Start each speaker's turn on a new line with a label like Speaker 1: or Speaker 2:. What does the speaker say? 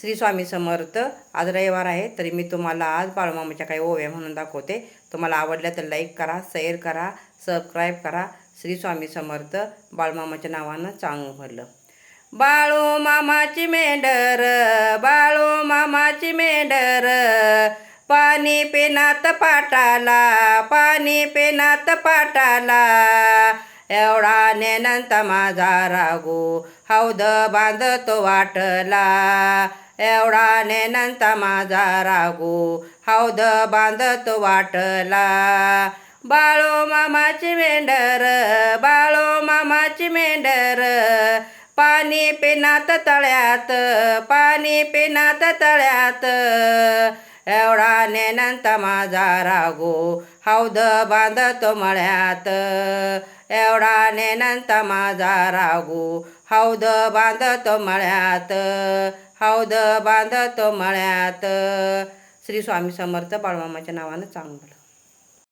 Speaker 1: श्री स्वामी समर्थ. आज रविवार आहे तरी मी तुम्हाला आज बाळूमामाच्या काही ओव्या म्हणून दाखवते. तुम्हाला आवडल्या तर लाईक करा, शेअर करा, सबस्क्राईब करा. श्री स्वामी समर्थ. बाळूमामाच्या नावानं चांगलं भरलं. बाळू मामाची मेंढर, बाळू मामाची मेंढर, पाणी पेनात पाटाला, पाणी पेनात पाटाला, एवढा नेनंत माझा रागू, हौद बांधतो वाटला, एवढा नेनंत माझा रागू, हौद बांधतो वाटला. बाळू मामाची मेंढर, बाळू मामाची मेंढर, पाणी पिनात तळ्यात, पाणी पिनात तळ्यात, एवढा नेनंत माझा रागू, हौद बांधतो मळ्यात, एवढा नेनंत माझा रागू, हौद बांधतो मळ्यात, हौद बांधतो मळ्यात. श्री स्वामी समर्थ. बाळूमामाच्या नावानं चांगलं.